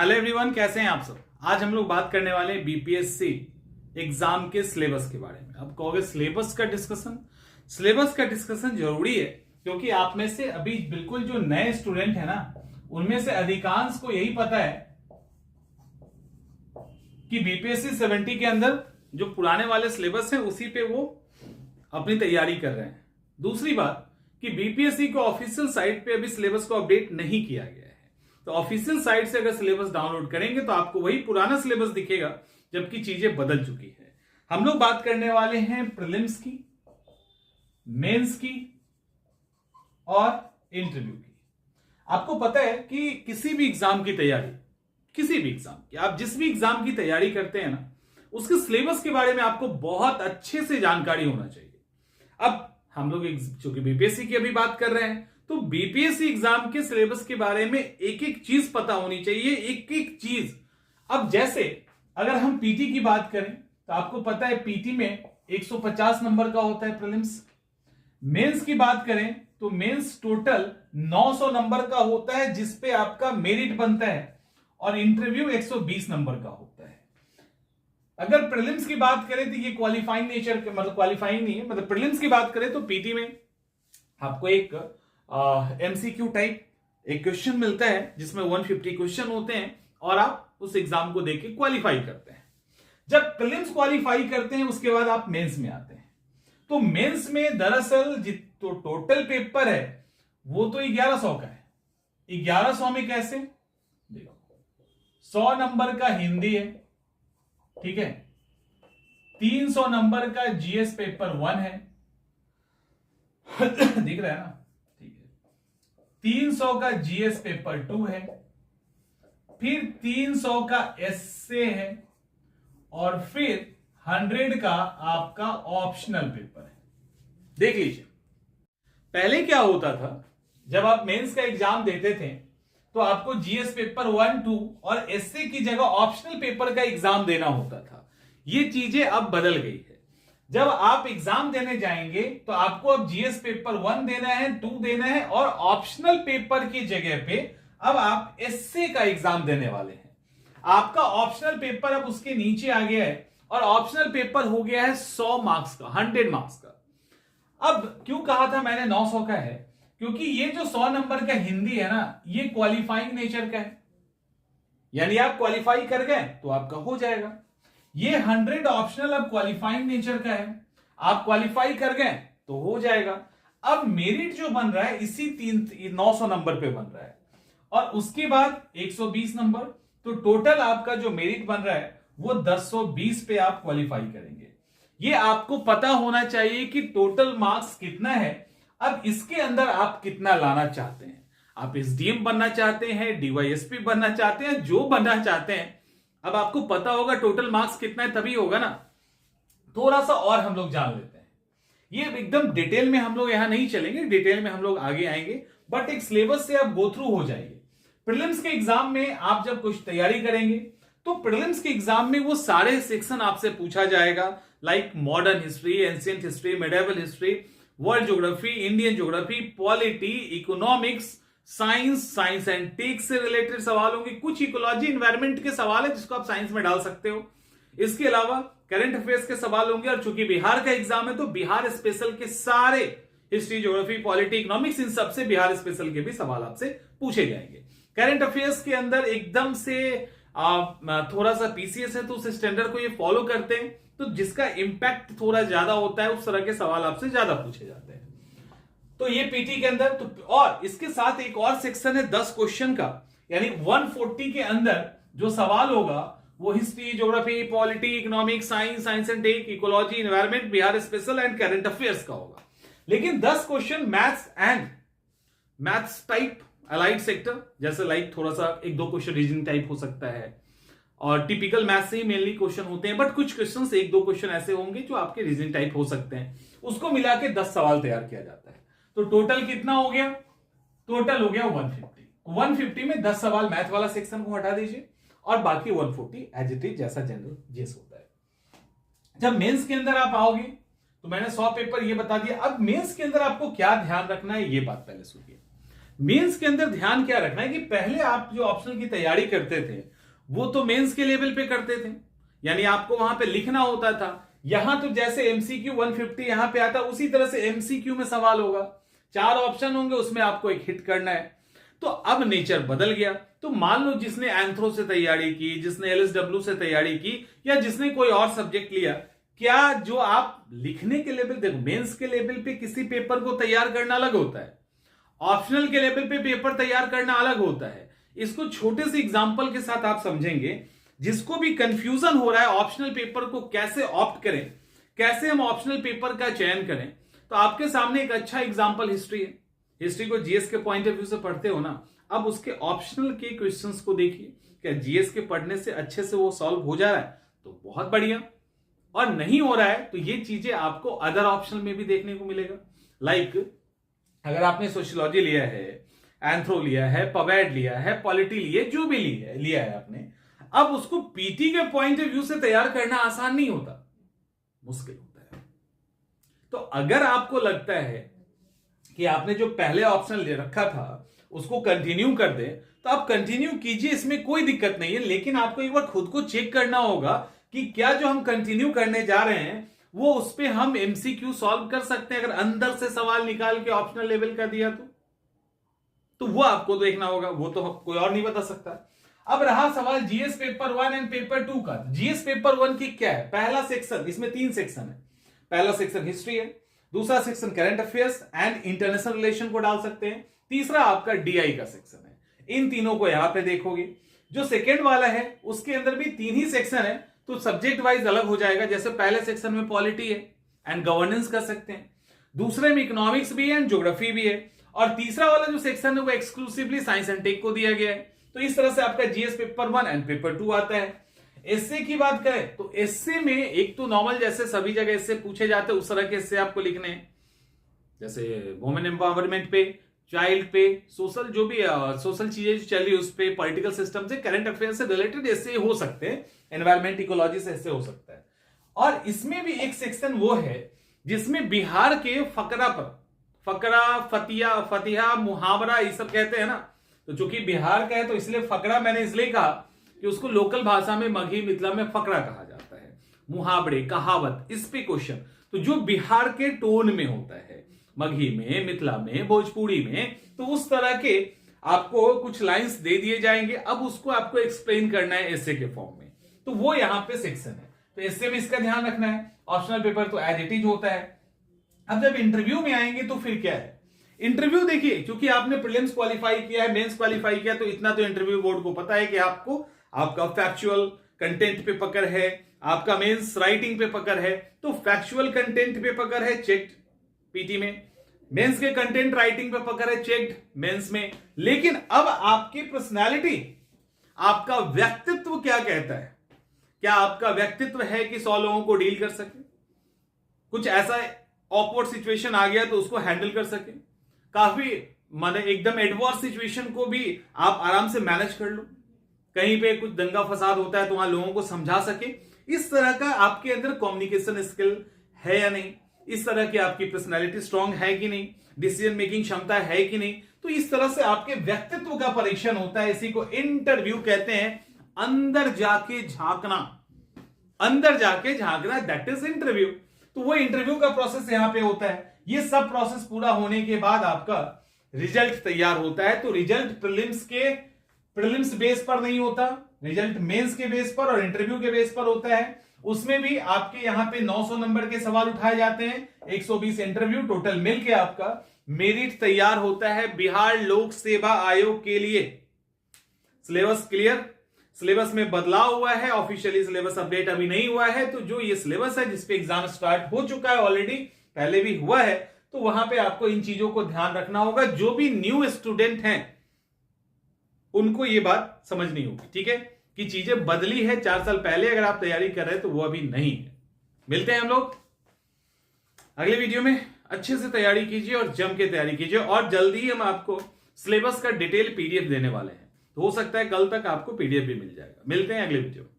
Hello everyone, कैसे हैं आप सब। आज हम लोग बात करने वाले हैं बीपीएससी एग्जाम के सिलेबस के बारे में। अब कहोगे सिलेबस का डिस्कशन जरूरी है क्योंकि आप में से अभी बिल्कुल जो नए स्टूडेंट है ना, उनमें से अधिकांश को यही पता है कि बीपीएससी 70 के अंदर जो पुराने वाले सिलेबस है उसी पे वो अपनी तैयारी कर रहे हैं। दूसरी बात कि बीपीएससी को ऑफिशियल साइट पे अभी सिलेबस को अपडेट नहीं किया गया है, तो ऑफिशियल साइट से अगर सिलेबस डाउनलोड करेंगे तो आपको वही पुराना सिलेबस दिखेगा, जबकि चीजें बदल चुकी है। हम लोग बात करने वाले हैं प्रीलिम्स की, मेंस की और इंटरव्यू की। आपको पता है कि किसी भी एग्जाम की तैयारी, किसी भी एग्जाम की, आप जिस भी एग्जाम की तैयारी करते हैं ना, उसके सिलेबस के बारे में आपको बहुत अच्छे से जानकारी होना चाहिए। अब हम लोग चूंकि बीपीएससी की अभी बात कर रहे हैं, तो बीपीएससी एग्जाम के सिलेबस के बारे में एक एक चीज पता होनी चाहिए, एक एक चीज। अब जैसे अगर हम पीटी की बात करें तो आपको पता है पीटी में 150 नंबर का होता है प्रीलिम्स। मेंस की बात करें तो मेंस टोटल 900 नंबर का होता है, जिसपे आपका मेरिट बनता है, और इंटरव्यू 120 नंबर का होता है। अगर प्रीलिम्स की बात करें तो ये क्वालिफाइंग नेचर के, मतलब क्वालिफाइंग नहीं है, मतलब प्रीलिम्स की बात करें तो पीटी में आपको एक एमसीक्यू टाइप एक क्वेश्चन मिलता है जिसमें 150 क्वेश्चन होते हैं और आप उस एग्जाम को देके क्वालिफाई करते हैं। जब प्रीलिम्स क्वालिफाई करते हैं उसके बाद आप मेंस में आते हैं। तो मेंस में दरअसल तो टोटल पेपर है वो तो 1100 का है। 1100 में कैसे, देखो 100 नंबर का हिंदी है, ठीक है, 300 नंबर का जीएस पेपर 1 है दिख रहा है ना, 300 का जीएस पेपर 2 है, फिर 300 का एसए है, और फिर 100 का आपका ऑप्शनल पेपर है। देख लीजिए, पहले क्या होता था, जब आप मेंस का एग्जाम देते थे तो आपको जीएस पेपर 1, 2 और एसए की जगह ऑप्शनल पेपर का एग्जाम देना होता था। ये चीजें अब बदल गई है। जब आप एग्जाम देने जाएंगे तो आपको अब जीएस पेपर 1 देना है, 2 देना है, और ऑप्शनल पेपर की जगह पे अब आप एसए का एग्जाम देने वाले हैं। आपका ऑप्शनल पेपर अब उसके नीचे आ गया है, और ऑप्शनल पेपर हो गया है 100 मार्क्स का, 100 मार्क्स का। अब क्यों कहा था मैंने 900 का है, क्योंकि ये जो 100 नंबर का हिंदी है ना, ये क्वालिफाइंग नेचर का है, यानी आप क्वालिफाई कर गए तो आपका हो जाएगा। ये 100 ऑप्शनल अब क्वालिफाइंग नेचर का है, आप क्वालिफाई कर गए तो हो जाएगा। अब मेरिट जो बन रहा है इसी 900 नंबर पे बन रहा है, और उसके बाद 120 नंबर, तो टोटल आपका जो मेरिट बन रहा है वो 1020 पे आप क्वालिफाई करेंगे। ये आपको पता होना चाहिए कि टोटल मार्क्स कितना है। अब इसके अंदर आप कितना लाना चाहते हैं, आप एसडीएम बनना चाहते हैं, डीवाईएसपी बनना चाहते हैं, जो बनना चाहते हैं, अब आपको पता होगा टोटल मार्क्स कितना है, तभी होगा ना। थोड़ा सा और हम लोग जान लेते हैं, ये एकदम डिटेल में हम लोग यहां नहीं चलेंगे, डिटेल में हम लोग आगे आएंगे, बट एक सिलेबस से आप गो थ्रू हो जाएंगे। प्रीलिम्स के एग्जाम में आप जब कुछ तैयारी करेंगे तो प्रीलिम्स के एग्जाम में वो सारे सेक्शन आपसे पूछा जाएगा, like modern history, ancient history, medieval history, world geography, Indian geography, polity, economics, science and tech से रिलेटेड सवाल होंगे, कुछ इकोलॉजी एनवायरमेंट के सवाल है जिसको आप साइंस में डाल सकते हो। इसके अलावा करंट अफेयर्स के सवाल होंगे, और चूंकि बिहार का एग्जाम है तो बिहार स्पेशल के सारे हिस्ट्री, ज्योग्राफी, पॉलिटी, इकोनॉमिक्स, इन सबसे बिहार स्पेशल के भी सवाल आपसे पूछे जाएंगे। करंट अफेयर्स के अंदर एकदम से थोड़ा सा पीसीएस है तो उस स्टैंडर्ड को ये फॉलो करते हैं, तो जिसका इंपैक्ट थोड़ा ज्यादा होता है उस तरह के सवाल आपसे ज्यादा पूछे जाते हैं। तो ये पीटी के अंदर तो, और इसके साथ एक और सेक्शन है 10 क्वेश्चन का, यानी 140 के अंदर जो सवाल होगा वो history, geography, polity, economics, science and tech, ecology, environment, Bihar special and current affairs का होगा। लेकिन 10 question maths type, allied sector, जैसे लाइक थोड़ा सा 1-2 क्वेश्चन रीजनिंग टाइप हो सकता है, और टिपिकल मैथ से ही मेनली क्वेश्चन होते हैं, बट कुछ क्वेश्चन 1-2 क्वेश्चन ऐसे होंगे जो आपके रीजनिंग टाइप हो सकते हैं। उसको मिला के 10 सवाल तैयार किया जाता है। तो टोटल कितना हो गया, टोटल हो गया 150। 150 में 10 सवाल मैथ वाला सेक्शन को हटा दीजिए, और बाकी 140 एज इट इज जैसा जनरल जीएस होता है। जब मेंस के अंदर आप आओगे तो मैंने 100 पेपर ये बता दिया। अब मेंस के अंदर आपको क्या ध्यान रखना है ये बात पहले सुनिए। मेंस के अंदर ध्यान क्या रखना है कि पहले आप जो ऑप्शनल की तैयारी करते थे वो तो मेंस के लेवल पे करते थे, यानी आपको वहां पे लिखना होता था। यहां तो जैसे एमसीक्यू 150 यहां पे आता उसी तरह से एमसीक्यू में सवाल होगा, 4 ऑप्शन होंगे, उसमें आपको एक हिट करना है। तो अब नेचर बदल गया। तो मान लो जिसने एंथ्रो से तैयारी की, जिसने एलएसडब्ल्यू से तैयारी की, या जिसने कोई और सब्जेक्ट लिया, क्या जो आप लिखने के लेवल, देखो मेंस के लेवल पे किसी पेपर को तैयार करना अलग होता है, ऑप्शनल के लेवल पे पेपर तैयार करना अलग होता है। इसको छोटे से एग्जांपल के साथ आप समझेंगे। जिसको भी कंफ्यूजन हो रहा है ऑप्शनल पेपर को कैसे ऑप्ट करें, कैसे हम ऑप्शनल पेपर का चयन करें, तो आपके सामने एक अच्छा एग्जांपल हिस्ट्री है। हिस्ट्री को जीएस के पॉइंट ऑफ व्यू से पढ़ते हो ना, अब उसके ऑप्शनल के क्वेश्चंस को देखिए, क्या जीएस के पढ़ने से अच्छे से वो सॉल्व हो जा रहा है तो बहुत बढ़िया, और नहीं हो रहा है तो ये चीजें आपको अदर ऑप्शनल में भी देखने को मिलेगा। लाइक अगर आपने सोशियोलॉजी लिया है, एंथ्रो लिया है, पवेड लिया है, पॉलिटी लिया, जो भी लिया है आपने, अब उसको पीटी के पॉइंट ऑफ व्यू से तैयार करना आसान नहीं होता, मुश्किल होता है। तो अगर आपको लगता है कि आपने जो पहले ऑप्शन ले रखा था उसको कंटिन्यू कर दे, तो आप कंटिन्यू कीजिए, इसमें कोई दिक्कत नहीं है। लेकिन आपको एक बार खुद को चेक करना होगा कि क्या जो हम कंटिन्यू करने जा रहे हैं वो उस पर हम एमसीक्यू सॉल्व कर सकते हैं। अगर अंदर से सवाल निकाल के ऑप्शनल लेवल का दिया तो वो आपको देखना होगा, वो तो कोई और नहीं बता सकता। अब रहा सवाल जीएस पेपर 1 एंड पेपर 2 का। जीएस पेपर 1 की क्या है, पहला सेक्शन, इसमें 3 सेक्शन है। पहला सेक्शन हिस्ट्री है, दूसरा section current affairs and international relation को डाल सकते हैं, तीसरा आपका डीआई का सेक्शन है। इन तीनों को यहां पे देखोगे। जो सेकेंड वाला है उसके अंदर भी 3 ही सेक्शन है, तो सब्जेक्ट वाइज अलग हो जाएगा। जैसे पहले सेक्शन में पॉलिटी है एंड गवर्नेंस कर सकते हैं, दूसरे में इकोनॉमिक्स भी है एंड ज्योग्राफी भी है, और तीसरा वाला जो सेक्शन है वो एक्सक्लूसिवली साइंस एंड टेक को दिया गया है। तो इस तरह से आपका जीएस पेपर 1 एंड पेपर 2 आता है। एसए की बात करें तो एसए में एक तो नॉर्मल जैसे सभी जगह एसए पूछे जाते हैं उस तरह के एसए आपको लिखने हैं, जैसे वुमेन एम्पावरमेंट पे, चाइल्ड पे, सोशल जो भी सोशल चीजें जो चल रही है उस पे, पॉलिटिकल सिस्टम से, करंट अफेयर से रिलेटेड एसए हो सकते हैं, एनवायरमेंट इकोलॉजी से एसए हो सकता है। और इसमें भी एक सेक्शन वो है जिसमें बिहार के फकरा पर, फकरा, फतिहा, मुहावरा ये सब कहते हैं ना, तो चूंकि बिहार का है तो इसलिए फकरा मैंने इसलिए कहा कि उसको लोकल भाषा में मगही मिथिला में फकरा कहा जाता है, मुहावरे, कहावत, इस पे क्वेश्चन। तो जो बिहार के टोन में होता है, मगही में, मिथिला में, भोजपुरी में, तो उस तरह के आपको कुछ लाइंस दे दिए जाएंगे। अब उसको आपको एक्सप्लेन करना है एसे के फॉर्म में, तो वो यहां पे सेक्शन है। तो इससे भी इसका ध्यान रखना है। ऑप्शनल पेपर तो एज इट इज होता है। अब जब इंटरव्यू में आएंगे तो फिर क्या है, इंटरव्यू देखिए, क्योंकि आपने प्रीलिम्स क्वालिफाई किया है, मेंस क्वालिफाई किया, तो इतना तो इंटरव्यू बोर्ड को पता है कि आपको आपका फैक्चुअल कंटेंट पे पकड़ है, आपका मेंस राइटिंग पे पकड़ है। तो फैक्चुअल कंटेंट पे पकड़ है, चेक्ड पीटी में, मेंस के कंटेंट राइटिंग पे पकड़ है, चेक्ड मेंस में। लेकिन अब आपकी पर्सनालिटी, आपका व्यक्तित्व क्या कहता है, क्या आपका व्यक्तित्व है कि 100 लोगों को डील कर सके, कुछ ऐसा ऑकवर्ड सिचुएशन आ गया तो उसको हैंडल कर सके, काफी माने एकदम एडवर्स सिचुएशन को भी आप आराम से मैनेज कर लो, कहीं पे कुछ दंगा फसाद होता है तो वहां लोगों को समझा सके, इस तरह का आपके अंदर कम्युनिकेशन स्किल है या नहीं, इस तरह की आपकी पर्सनैलिटी स्ट्रांग है कि नहीं, डिसीजन मेकिंग क्षमता है कि नहीं। तो इस तरह से आपके व्यक्तित्व का परीक्षण होता है। इसी को इंटरव्यू कहते हैं, अंदर जाके झांकना, अंदर जाके झांकना, दैट इज इंटरव्यू। तो वो इंटरव्यू का प्रोसेस यहां पे होता है। ये सब प्रोसेस पूरा होने के बाद आपका रिजल्ट तैयार होता है। तो रिजल्ट प्रीलिम्स बेस पर नहीं होता, रिजल्ट मेंस के बेस पर और इंटरव्यू के बेस पर होता है। उसमें भी आपके यहां पे 900 नंबर के सवाल उठाए जाते हैं, 120 इंटरव्यू, टोटल मिलके आपका मेरिट तैयार होता है बिहार लोक सेवा आयोग के लिए। सिलेबस क्लियर, सिलेबस में बदलाव हुआ है, ऑफिशियली सिलेबस अपडेट अभी नहीं हुआ है। तो जो ये सिलेबस है जिसपे एग्जाम स्टार्ट हो चुका है ऑलरेडी, पहले भी हुआ है, तो वहां पे आपको इन चीजों को ध्यान रखना होगा। जो भी न्यू स्टूडेंट हैं उनको ये बात समझनी होगी, ठीक है, कि चीजें बदली है। 4 साल पहले अगर आप तैयारी कर रहे हैं तो वो अभी नहीं है। मिलते हैं हम लोग अगले वीडियो में। अच्छे से तैयारी कीजिए और जम के तैयारी कीजिए, और जल्दी हम आपको सिलेबस का डिटेल पीडीएफ देने वाले हैं। तो हो सकता है कल तक आपको पीडीएफ भी मिल जाएगा। मिलते हैं अगले वीडियो में।